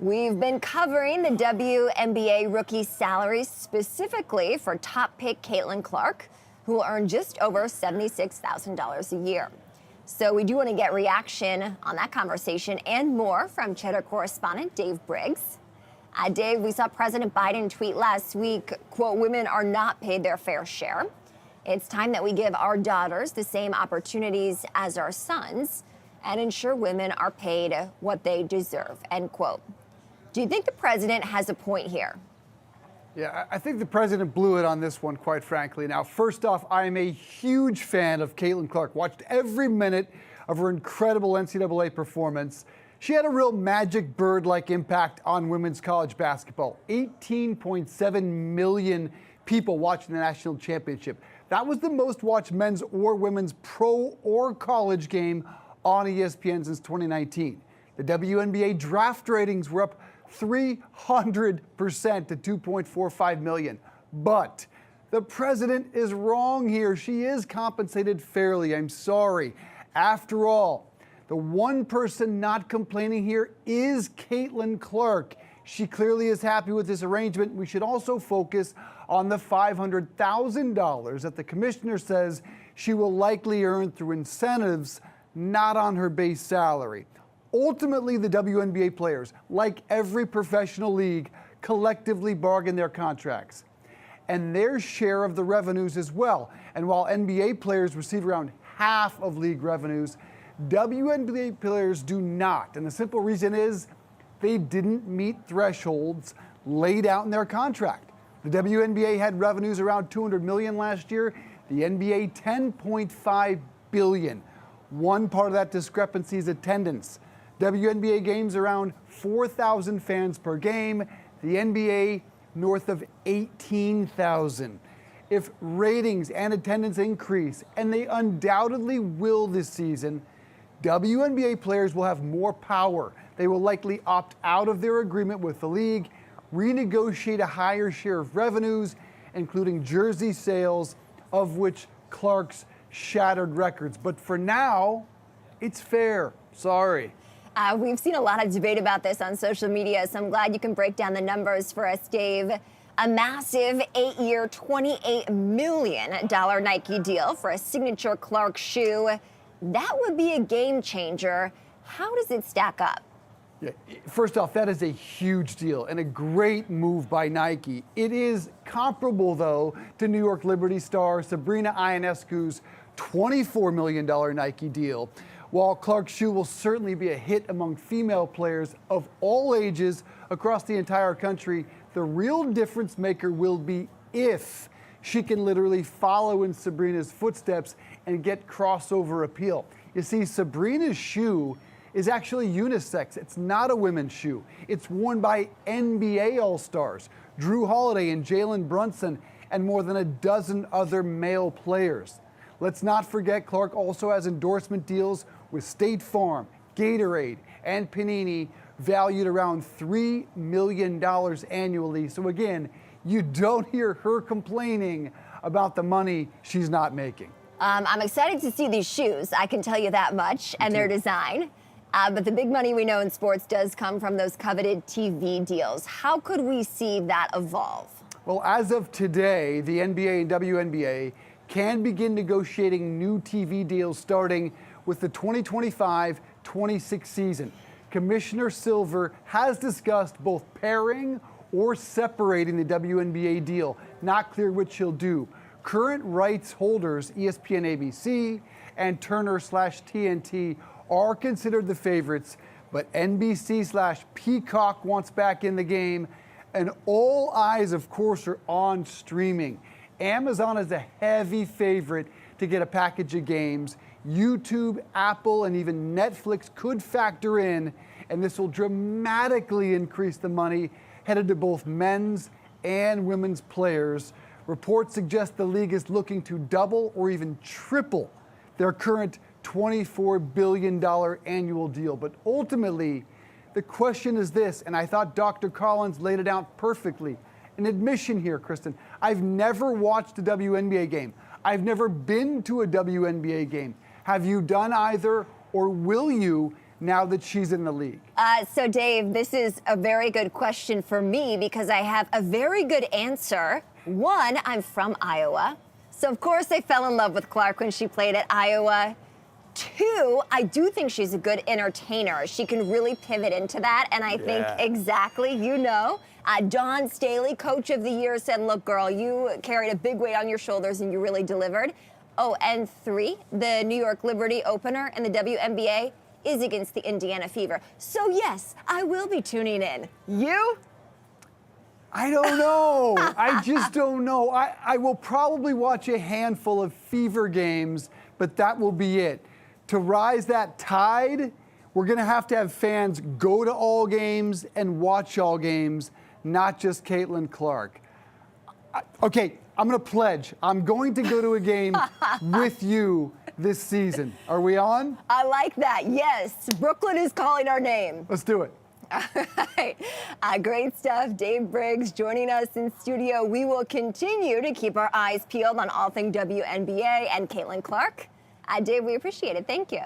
We've been covering the WNBA rookie salaries specifically for top pick Caitlin Clark, who will earn just over $76,000 a year. So we do want to get reaction on that conversation and more from Cheddar correspondent Dave Briggs. Dave, we saw President Biden tweet last week, quote, "Women are not paid their fair share. It's time that we give our daughters the same opportunities as our sons and ensure women are paid what they deserve," end quote. Do you think the president has a point here? Yeah, I think the president blew it on this one, quite frankly. Now, first off, I am a huge fan of Caitlin Clark. Watched every minute of her incredible NCAA performance. She had a real magic bird-like impact on women's college basketball. 18.7 million people watching the national championship. That was the most watched men's or women's pro or college game on ESPN since 2019. The WNBA draft ratings were up 300% to 2.45 million. But the president is wrong here. She is compensated fairly. I'm sorry. After all, the one person not complaining here is Caitlin Clark. She clearly is happy with this arrangement. We should also focus on the $500,000 that the commissioner says she will likely earn through incentives, not on her base salary. Ultimately, the WNBA players, like every professional league, collectively bargain their contracts and their share of the revenues as well. And while NBA players receive around half of league revenues, WNBA players do not. And the simple reason is they didn't meet thresholds laid out in their contract. The WNBA had revenues around $200 million last year, the NBA $10.5 billion. One part of that discrepancy is attendance. WNBA games around 4,000 fans per game, the NBA north of 18,000. If ratings and attendance increase, and they undoubtedly will this season, WNBA players will have more power. They will likely opt out of their agreement with the league, renegotiate a higher share of revenues, including jersey sales, of which Clark's shattered records. But for now, it's fair. Sorry. We've seen a lot of debate about this on social media, so I'm glad you can break down the numbers for us, Dave. A massive 8-year, $28 million Nike deal for a signature Clark shoe. That would be a game changer. How does it stack up? Yeah, first off, that is a huge deal and a great move by Nike. It is comparable, though, to New York Liberty star Sabrina Ionescu's $24 million Nike deal. While Clark's shoe will certainly be a hit among female players of all ages across the entire country, the real difference maker will be if she can literally follow in Sabrina's footsteps and get crossover appeal. You see, Sabrina's shoe is actually unisex. It's not a women's shoe. It's worn by NBA All-Stars, Drew Holiday and Jalen Brunson, and more than a dozen other male players. Let's not forget Clark also has endorsement deals with State Farm, Gatorade, and Panini, valued around $3 million annually. So again, you don't hear her complaining about the money she's not making. I'm excited to see these shoes, I can tell you that much, and their design. But the big money we know in sports does come from those coveted TV deals. How could we see that evolve? Well, as of today, the NBA and WNBA can begin negotiating new TV deals starting with the 2025-26 season. Commissioner Silver has discussed both pairing or separating the WNBA deal. Not clear which he'll do. Current rights holders, ESPN ABC and Turner/TNT, are considered the favorites, but NBC/Peacock wants back in the game, and all eyes, of course, are on streaming. Amazon is a heavy favorite to get a package of games. YouTube, Apple, and even Netflix could factor in, and this will dramatically increase the money headed to both men's and women's players. Reports suggest the league is looking to double or even triple their current $24 billion annual deal. But ultimately, the question is this, and I thought Dr. Collins laid it out perfectly. An admission here, Kristen. I've never watched a WNBA game. I've never been to a WNBA game. Have you done either, or will you? now that she's in the league? So, Dave, this is a very good question for me because I have a very good answer. One, I'm from Iowa. So, of course, I fell in love with Clark when she played at Iowa. Two, I do think she's a good entertainer. She can really pivot into that. And I think exactly, Dawn Staley, Coach of the Year, said, look, girl, you carried a big weight on your shoulders and you really delivered. Oh, and three, the New York Liberty opener in the WNBA is against the Indiana Fever. So, yes, I will be tuning in. You? I don't know. I just don't know. I will probably watch a handful of Fever games, but that will be it. To rise that tide, we're going to have fans go to all games and watch all games, not just Caitlin Clark. Okay, I'm going to pledge. I'm going to go to a game with you this season. Are we on? I like that. Yes, Brooklyn is calling our name. Let's do it. All right. Great stuff. Dave Briggs joining us in studio. We will continue to keep our eyes peeled on all things WNBA and Caitlin Clark. Dave, we appreciate it. Thank you.